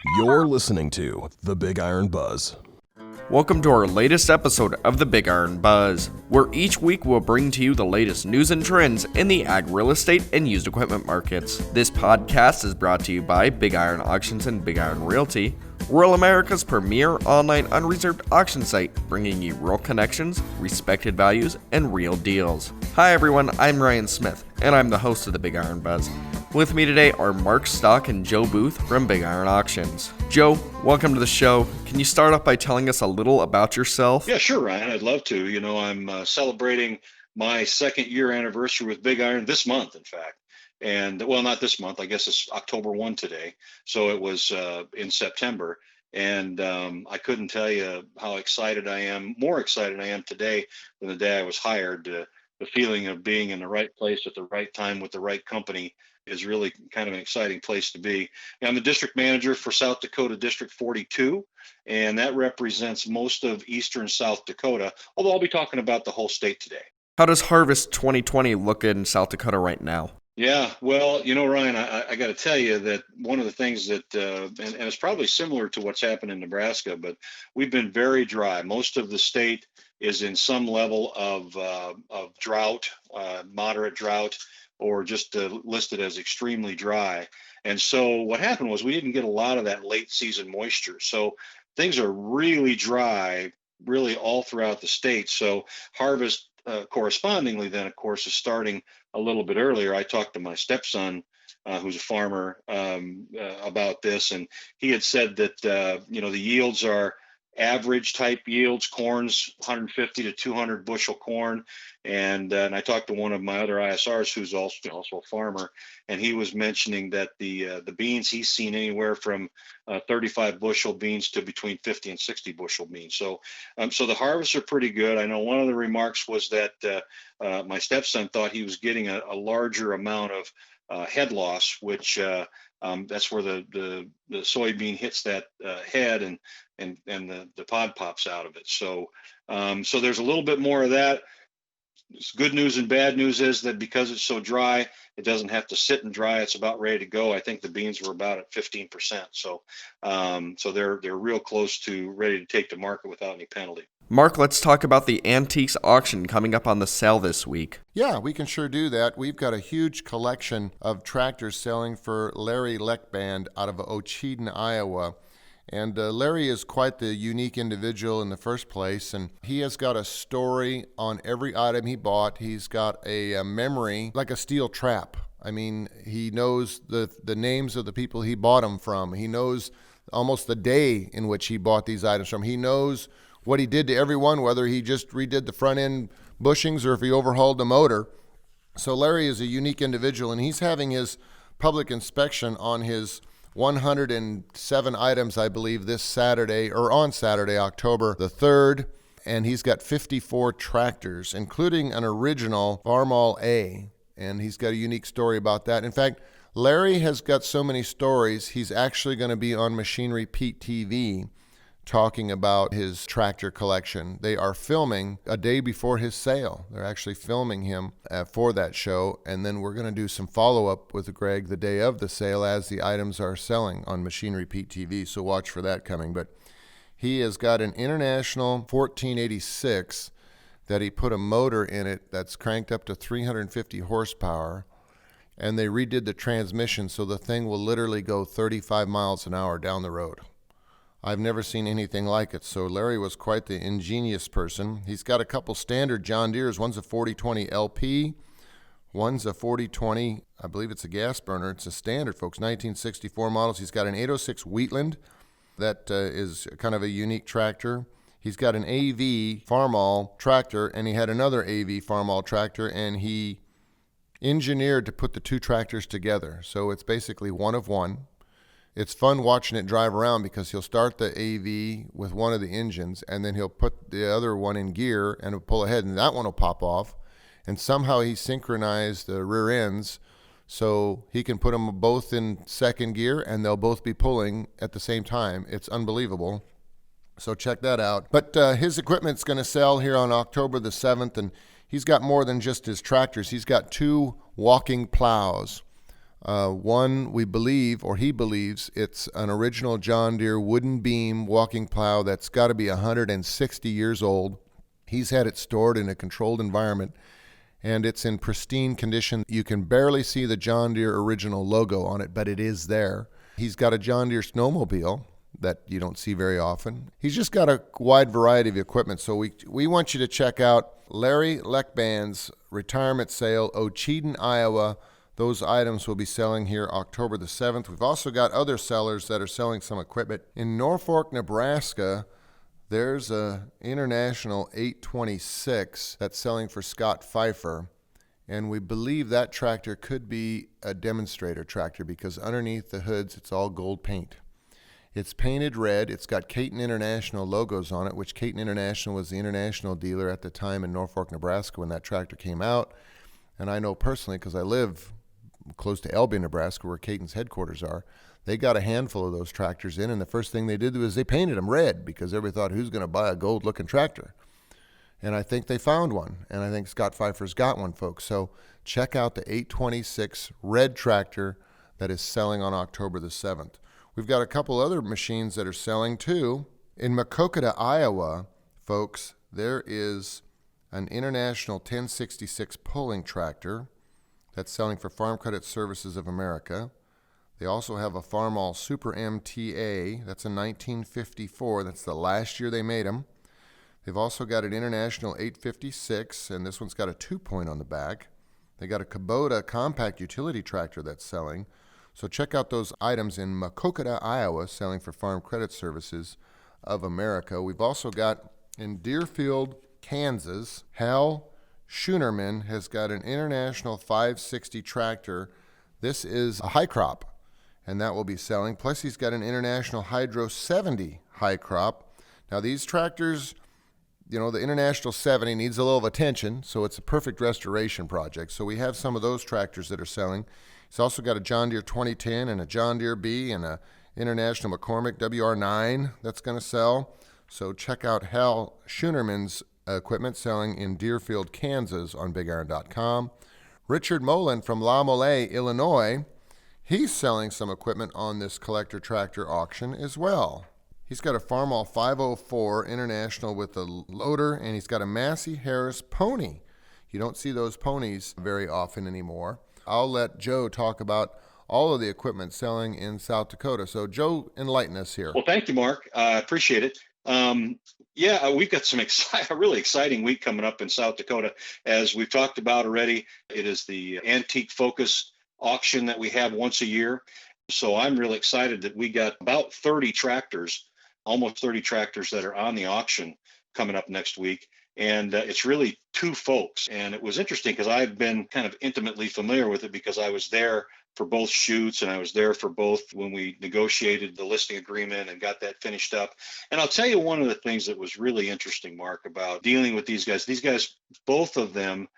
You're listening to the BigIron Buzz. Welcome to our latest episode of the BigIron Buzz, where each week we'll bring to you the latest news and trends in the ag, real estate, and used equipment markets. This podcast is brought to you by BigIron Auctions and BigIron Realty, Rural America's premier online unreserved auction site, bringing you real connections, respected values, and real deals. Hi everyone, I'm Ryan Smith, and I'm the host of the BigIron Buzz. With me today are Mark Stock and Joe Booth from BigIron Auctions. Joe, welcome to the show. Can you start off by telling us a little about yourself? Yeah, sure, Ryan. I'd love to. I'm celebrating my second year anniversary with BigIron this month, in fact. And well, not this month. I guess it's October 1 today. So it was in September. And I couldn't tell you how excited I am, more excited I am today than the day I was hired. The feeling of being in the right place at the right time with the right company is really kind of an exciting place to be. I'm the district manager for South Dakota District 42, and that represents most of eastern South Dakota, although I'll be talking about the whole state today. How does Harvest 2020 look in South Dakota right now? Yeah, well, Ryan, I got to tell you that one of the things that, and it's probably similar to what's happened in Nebraska, but we've been very dry. Most of the state is in some level of drought, moderate drought, or just listed as extremely dry. And so what happened was we didn't get a lot of that late season moisture. So things are really dry, really all throughout the state. So harvest correspondingly then, of course, is starting a little bit earlier. I talked to my stepson, who's a farmer, about this, and he had said that, the yields are average type yields. Corn's 150 to 200 bushel corn. And I talked to one of my other ISRs who's also a farmer, and he was mentioning that the beans he's seen anywhere from 35 bushel beans to between 50 and 60 bushel beans. So the harvests are pretty good. I know one of the remarks was that my stepson thought he was getting a larger amount of head loss, which that's where the soybean hits that head and the pod pops out of it. So there's a little bit more of that. Good news and bad news is that because it's so dry, it doesn't have to sit and dry. It's about ready to go. I think the beans were about at 15%. So they're real close to ready to take to market without any penalty. Mark, let's talk about the Antiques auction coming up on the sale this week. Yeah, we can sure do that. We've got a huge collection of tractors selling for Larry Leckband out of Ocheyedan, Iowa. And Larry is quite the unique individual in the first place, and he has got a story on every item he bought. He's got a memory like a steel trap. I mean, he knows the names of the people he bought them from. He knows almost the day in which he bought these items from. He knows what he did to everyone, whether he just redid the front end bushings or if he overhauled the motor. So Larry is a unique individual, and he's having his public inspection on his 107 items, I believe, this Saturday, or on Saturday, October the 3rd. And he's got 54 tractors, including an original Farmall A. And he's got a unique story about that. In fact, Larry has got so many stories, he's actually going to be on Machinery Pete TV talking about his tractor collection. They are filming a day before his sale. They're actually filming him for that show, and then we're going to do some follow-up with Greg the day of the sale as the items are selling on Machinery Pete TV, so watch for that coming. But he has got an International 1486 that he put a motor in it that's cranked up to 350 horsepower, and they redid the transmission so the thing will literally go 35 miles an hour down the road. I've never seen anything like it. So Larry was quite the ingenious person. He's got a couple standard John Deeres. One's a 4020 LP. One's a 4020, I believe it's a gas burner. It's a standard, folks, 1964 models. He's got an 806 Wheatland. That is kind of a unique tractor. He's got an AV Farmall tractor, and he had another AV Farmall tractor, and he engineered to put the two tractors together. So it's basically one of one. It's fun watching it drive around because he'll start the AV with one of the engines, and then he'll put the other one in gear and he'll pull ahead, and that one will pop off. And somehow he synchronized the rear ends so he can put them both in second gear and they'll both be pulling at the same time. It's unbelievable. So check that out. But his equipment's going to sell here on October the 7th, and he's got more than just his tractors. He's got two walking plows. One, we believe, or he believes, it's an original John Deere wooden beam walking plow that's got to be 160 years old. He's had it stored in a controlled environment, and it's in pristine condition. You can barely see the John Deere original logo on it, but it is there. He's got a John Deere snowmobile that you don't see very often. He's just got a wide variety of equipment. So we want you to check out Larry Leckband's retirement sale, Ocheyedan, Iowa. Those items will be selling here October the 7th. We've also got other sellers that are selling some equipment. In Norfolk, Nebraska, there's a International 826 that's selling for Scott Pfeiffer. And we believe that tractor could be a demonstrator tractor because underneath the hoods, it's all gold paint. It's painted red. It's got Caton International logos on it, which Caton International was the international dealer at the time in Norfolk, Nebraska when that tractor came out. And I know personally because I live close to Elby, Nebraska, where Caton's headquarters are. They got a handful of those tractors in, and the first thing they did was they painted them red because everybody thought, who's going to buy a gold-looking tractor? And I think they found one, and I think Scott Pfeiffer's got one, folks. So check out the 826 red tractor that is selling on October the 7th. We've got a couple other machines that are selling too. In Makokata, Iowa, folks, there is an International 1066 pulling tractor that's selling for Farm Credit Services of America. They also have a Farmall Super MTA. That's a 1954. That's the last year they made them. They've also got an International 856, and this one's got a 2-point on the back. They got a Kubota compact utility tractor that's selling. So check out those items in Makokata, Iowa, selling for Farm Credit Services of America. We've also got in Deerfield, Kansas, Hal Schoonerman has got an International 560 tractor. This is a high crop, and that will be selling. Plus, he's got an International Hydro 70 high crop. Now, these tractors, you know, the International 70 needs a little attention, so it's a perfect restoration project. So we have some of those tractors that are selling. He's also got a John Deere 2010 and a John Deere B and a International McCormick WR9 that's going to sell. So check out Hal Schoonerman's equipment selling in Deerfield, Kansas on BigIron.com. Richard Molin from La Mole, Illinois, he's selling some equipment on this collector tractor auction as well. He's got a Farmall 504 International with a loader, and he's got a Massey Harris pony. You don't see those ponies very often anymore. I'll let Joe talk about all of the equipment selling in South Dakota. So, Joe, enlighten us here. Well, thank you, Mark. I appreciate it. We've got a really exciting week coming up in South Dakota. As we've talked about already, it is the antique focus auction that we have once a year. So I'm really excited that we got about 30 tractors, almost 30 tractors that are on the auction coming up next week. And it's really two folks. And it was interesting because I've been kind of intimately familiar with it because I was there for both shoots and I was there for both when we negotiated the listing agreement and got that finished up. And I'll tell you one of the things that was really interesting, Mark, about dealing with these guys, both of them,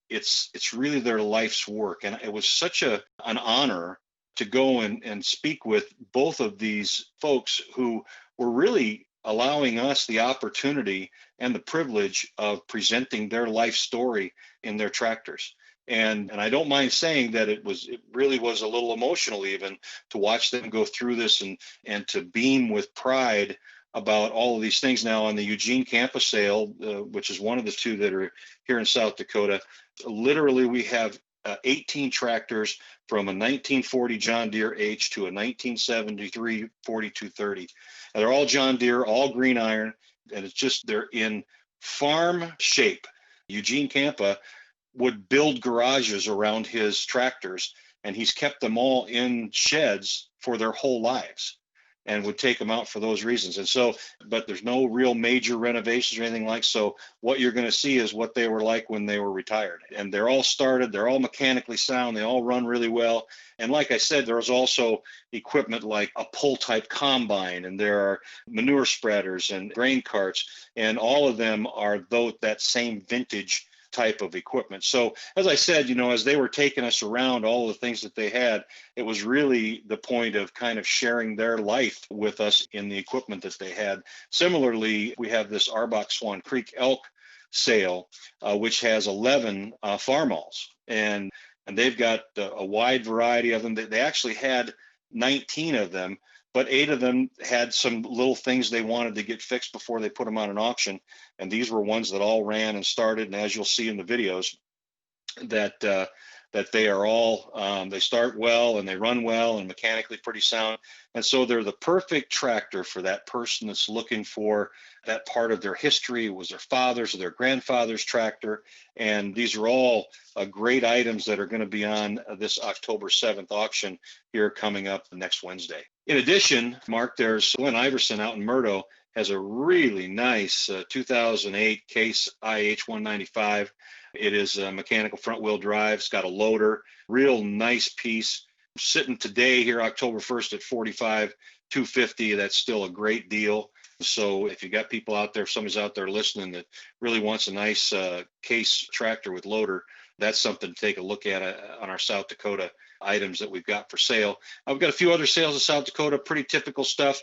it's really their life's work. And it was such an honor to go and speak with both of these folks who were really allowing us the opportunity and the privilege of presenting their life story in their tractors. And I don't mind saying that it really was a little emotional even to watch them go through this and to beam with pride about all of these things. Now on the Eugene campus sale, which is one of the two that are here in South Dakota, literally we have 18 tractors from a 1940 John Deere H to a 1973 4230. And they're all John Deere, all green iron, and they're in farm shape. Eugene Campa would build garages around his tractors, and he's kept them all in sheds for their whole lives and would take them out for those reasons. And so, but there's no real major renovations or anything like, so what you're going to see is what they were like when they were retired. And they're all mechanically sound. They all run really well. And like I said, there's also equipment like a pull type combine, and there are manure spreaders and grain carts, and all of them are that same vintage type of equipment. So as I said, as they were taking us around all the things that they had, it was really the point of kind of sharing their life with us in the equipment that they had. Similarly, we have this Arbach Swan Creek elk sale, which has 11 Farmalls. And and they've got a wide variety of them. They actually had 19 of them, but 8 of them had some little things they wanted to get fixed before they put them on an auction. And these were ones that all ran and started. And as you'll see in the videos, that they are all they start well and they run well and mechanically pretty sound. And so they're the perfect tractor for that person that's looking for that part of their history. It was their father's or their grandfather's tractor. And these are all great items that are going to be on this October 7th auction here coming up next Wednesday. In addition, Mark, there's Glenn Iverson out in Murdo has a really nice 2008 Case IH 195. It is a mechanical front wheel drive. It's got a loader, real nice piece. Sitting today here, October 1st at $45,250. That's still a great deal. So if you got people out there, if somebody's out there listening that really wants a nice Case tractor with loader, that's something to take a look at on our South Dakota items that we've got for sale. I've got a few other sales in South Dakota, pretty typical stuff.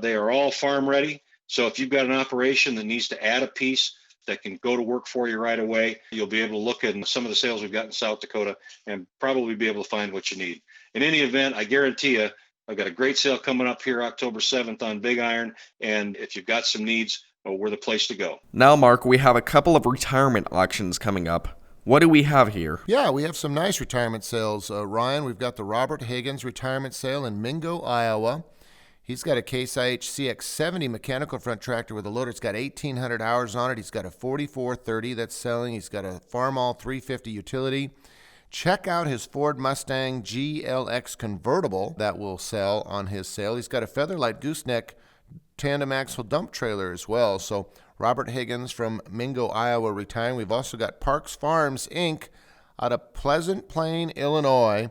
They are all farm ready. So if you've got an operation that needs to add a piece that can go to work for you right away, you'll be able to look at some of the sales we've got in South Dakota and probably be able to find what you need. In any event, I guarantee you, I've got a great sale coming up here October 7th on Big Iron. And if you've got some needs, we're the place to go. Now, Mark, we have a couple of retirement auctions coming up. What do we have here? Yeah, we have some nice retirement sales. Ryan, we've got the Robert Higgins retirement sale in Mingo, Iowa. He's got a Case IH CX70 mechanical front tractor with a loader. It's got 1,800 hours on it. He's got a 4430 that's selling. He's got a Farmall 350 utility. Check out his Ford Mustang GLX convertible that will sell on his sale. He's got a Featherlight Gooseneck tandem axle dump trailer as well. So Robert Higgins from Mingo, Iowa retiring. We've also got Parks Farms, Inc. out of Pleasant Plain, Illinois,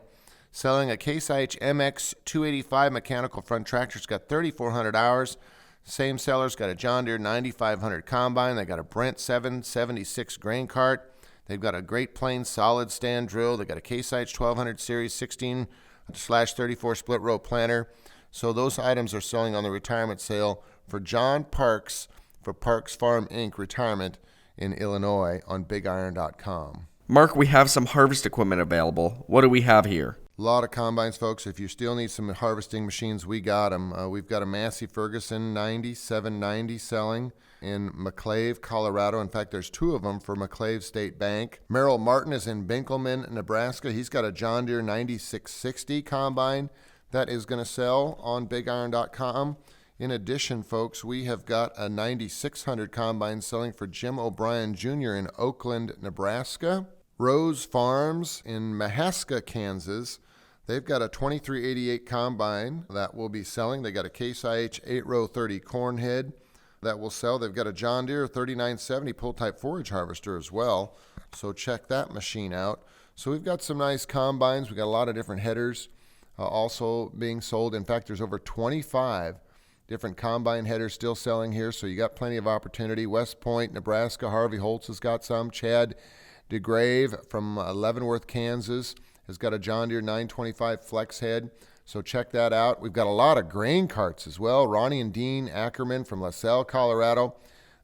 selling a Case IH MX 285 mechanical front tractor. It's got 3,400 hours. Same seller's got a John Deere 9500 combine. They got a Brent 776 grain cart. They've got a Great Plains solid stand drill. They got a Case IH 1200 series 16/34 split row planter. So those items are selling on the retirement sale for John Parks for Parks Farm Inc. Retirement in Illinois on BigIron.com. Mark, we have some harvest equipment available. What do we have here? A lot of combines, folks. If you still need some harvesting machines, we got them. We've got a Massey Ferguson 9790 selling in McClave, Colorado. In fact, there's 2 of them for McClave State Bank. Merrill Martin is in Binkelman, Nebraska. He's got a John Deere 9660 combine that is going to sell on BigIron.com. In addition, folks, we have got a 9600 combine selling for Jim O'Brien Jr. in Oakland, Nebraska. Rose Farms in Mahaska, Kansas. They've got a 2388 combine that will be selling. They got a Case IH 8-row 30 corn head that will sell. They've got a John Deere 3970 pull-type forage harvester as well. So check that machine out. So we've got some nice combines. We've got a lot of different headers also being sold. In fact, there's over 25 different combine headers still selling here. So you got plenty of opportunity. West Point, Nebraska. Harvey Holtz has got some. Chad DeGrave from Leavenworth, Kansas has got a John Deere 925 flex head. So check that out. We've got a lot of grain carts as well. Ronnie and Dean Ackerman from LaSalle, Colorado.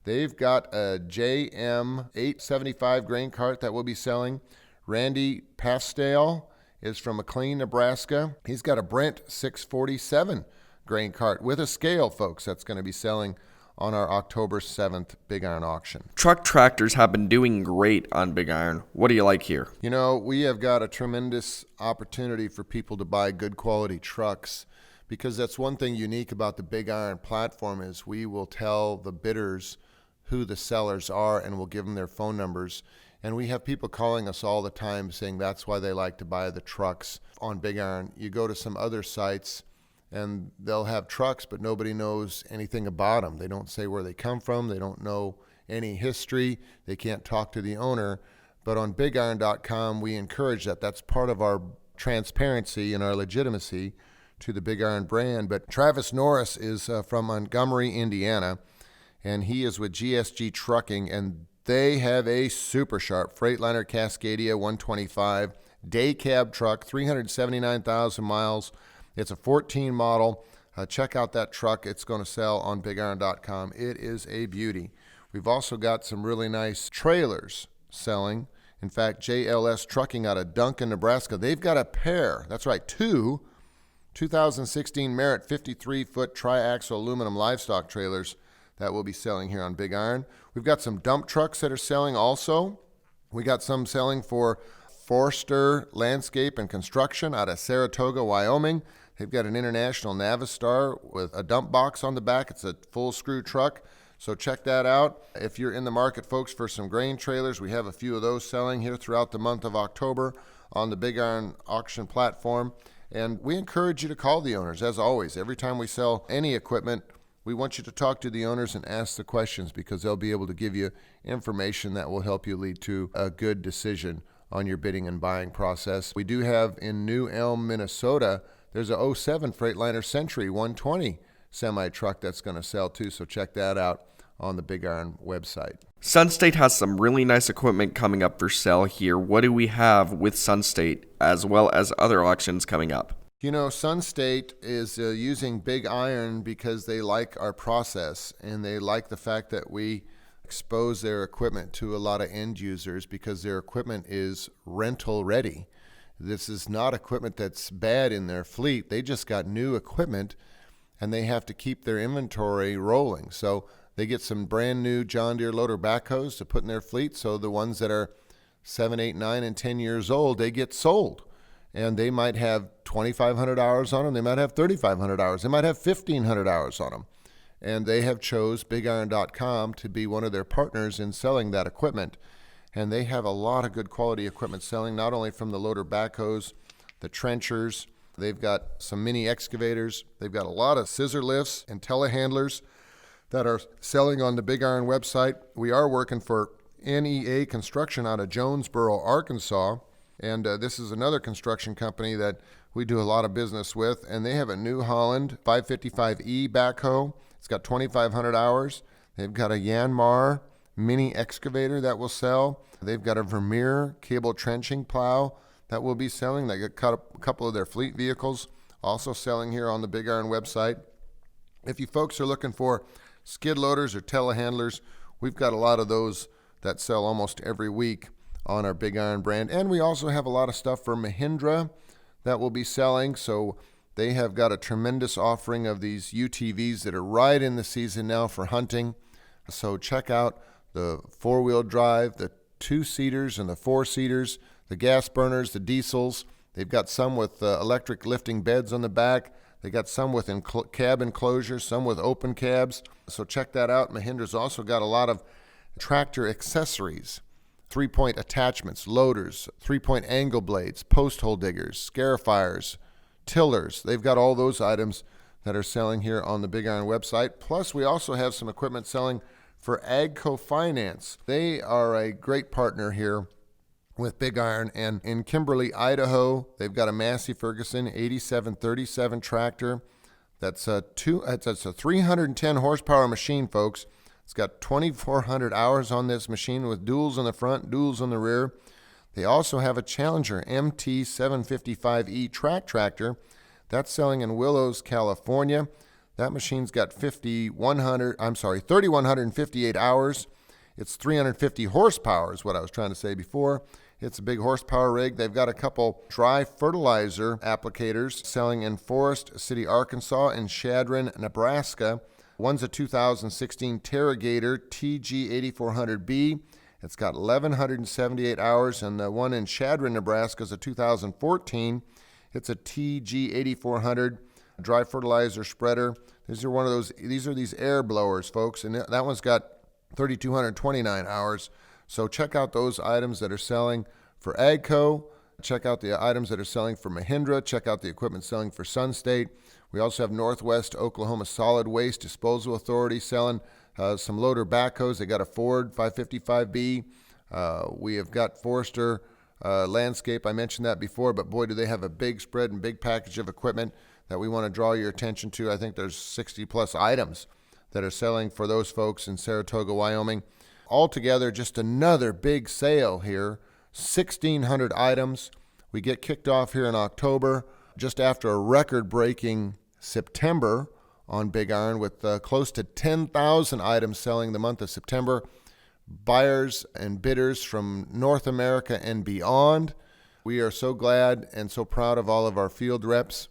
They've got a JM 875 grain cart that will be selling. Randy Pastale is from McLean, Nebraska. He's got a Brent 647 grain cart with a scale, folks, that's going to be selling on our October 7th Big Iron auction. Truck tractors have been doing great on Big Iron. What do you like here? You know, we have got a tremendous opportunity for people to buy good quality trucks, because that's one thing unique about the Big Iron platform is we will tell the bidders who the sellers are and we'll give them their phone numbers. And we have people calling us all the time saying that's why they like to buy the trucks on Big Iron. You go to some other sites and they'll have trucks, but nobody knows anything about them. They don't say where they come from. They don't know any history. They can't talk to the owner. But on BigIron.com, we encourage that. That's part of our transparency and our legitimacy to the Big Iron brand. But Travis Norris is from Montgomery, Indiana, and he is with GSG Trucking, and they have a super sharp Freightliner Cascadia 125 day cab truck, 379,000 miles. It's a 14 model. Check out that truck. It's going to sell on BigIron.com. It is a beauty. We've also got some really nice trailers selling In fact, JLS Trucking out of Duncan, Nebraska, they've got a pair, that's right, two 2016 Merit 53-foot tri-axle aluminum livestock trailers that we'll be selling here on Big Iron. We've got some dump trucks that are selling also. We got some selling for Forster Landscape and Construction out of Saratoga, Wyoming. They've got an International Navistar with a dump box on the back. It's a full screw truck, so check that out. If you're in the market, folks, for some grain trailers, we have a few of those selling here throughout the month of October on the Big Iron auction platform. And we encourage you to call the owners, as always. Every time we sell any equipment, we want you to talk to the owners and ask the questions, because they'll be able to give you information that will help you lead to a good decision on your bidding and buying process. We do have in New Elm, Minnesota, there's a 07 Freightliner Century 120 semi-truck that's going to sell too, so check that out on the Big Iron website. Sunstate has some really nice equipment coming up for sale here. What do we have with Sunstate, as well as other auctions coming up? You know, Sunstate is using Big Iron because they like our process, and they like the fact that we expose their equipment to a lot of end users, because their equipment is rental ready. This is not equipment that's bad in their fleet. They just got new equipment, and they have to keep their inventory rolling. So they get some brand new John Deere loader backhoes to put in their fleet. So the ones that are 7, 8, 9, and 10 years old, they get sold. And they might have 2,500 hours on them. They might have 3,500 hours. They might have 1,500 hours on them. And they have chose BigIron.com to be one of their partners in selling that equipment. And they have a lot of good quality equipment selling, not only from the loader backhoes, the trenchers. They've got some mini excavators. They've got a lot of scissor lifts and telehandlers that are selling on the Big Iron website. We are working for NEA Construction out of Jonesboro, Arkansas. And this is another construction company that we do a lot of business with. And they have a New Holland 555E backhoe. It's got 2,500 hours. They've got a Yanmar mini excavator that will sell. They've got a Vermeer cable trenching plow that will be selling. They got a couple of their fleet vehicles also selling here on the Big Iron website. If you folks are looking for skid loaders or telehandlers, we've got a lot of those that sell almost every week on our Big Iron brand. And we also have a lot of stuff for Mahindra that will be selling. So they have got a tremendous offering of these UTVs that are right in the season now for hunting. So check out the four-wheel drive, the two-seaters and the four-seaters, the gas burners, the diesels. They've got some with electric lifting beds on the back. They got some with cab enclosures, some with open cabs. So check that out. Mahindra's also got a lot of tractor accessories, 3-point attachments, loaders, 3-point angle blades, post hole diggers, scarifiers, tillers. They've got all those items that are selling here on the Big Iron website. Plus, we also have some equipment selling for Agco Finance. They are a great partner here with Big Iron. And in Kimberly, Idaho, they've got a Massey Ferguson 8737 tractor. That's a 310 horsepower machine, folks. It's got 2,400 hours on this machine with duals on the front, duals on the rear. They also have a Challenger MT755E track tractor. That's selling in Willows, California. That machine's got 3,158 hours. It's 350 horsepower is what I was trying to say before. It's a big horsepower rig. They've got a couple dry fertilizer applicators selling in Forest City, Arkansas, and Chadron, Nebraska. One's a 2016 Terragator TG8400B. It's got 1,178 hours, and the one in Chadron, Nebraska is a 2014. It's a TG8400 dry fertilizer spreader. These are these air blowers, folks, and that one's got 3,229 hours. So check out those items that are selling for Agco. Check out the items that are selling for Mahindra. Check out the equipment selling for Sunstate. We also have Northwest Oklahoma Solid Waste Disposal Authority selling some loader backhoes. They got a Ford 555B. We have got Forster Landscape. I mentioned that before, but boy, do they have a big spread and big package of equipment that we want to draw your attention to. I think there's 60 plus items that are selling for those folks in Saratoga, Wyoming. Altogether, just another big sale here. 1,600 items. We get kicked off here in October, just after a record-breaking September on Big Iron with close to 10,000 items selling the month of September. buyers and bidders from North America and beyond. We are so glad and so proud of all of our field reps,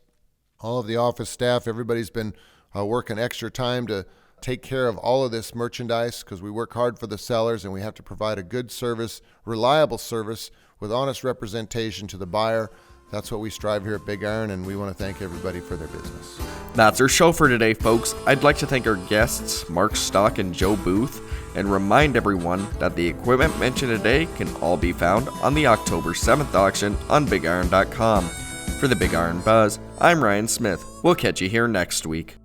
all of the office staff. Everybody's been working extra time to take care of all of this merchandise because we work hard for the sellers and we have to provide a good service, reliable service with honest representation to the buyer. That's what we strive here at Big Iron, and we want to thank everybody for their business. That's our show for today, folks. I'd like to thank our guests, Mark Stock and Joe Booth, and remind everyone that the equipment mentioned today can all be found on the October 7th auction on BigIron.com. For the Big Iron Buzz, I'm Ryan Smith. We'll catch you here next week.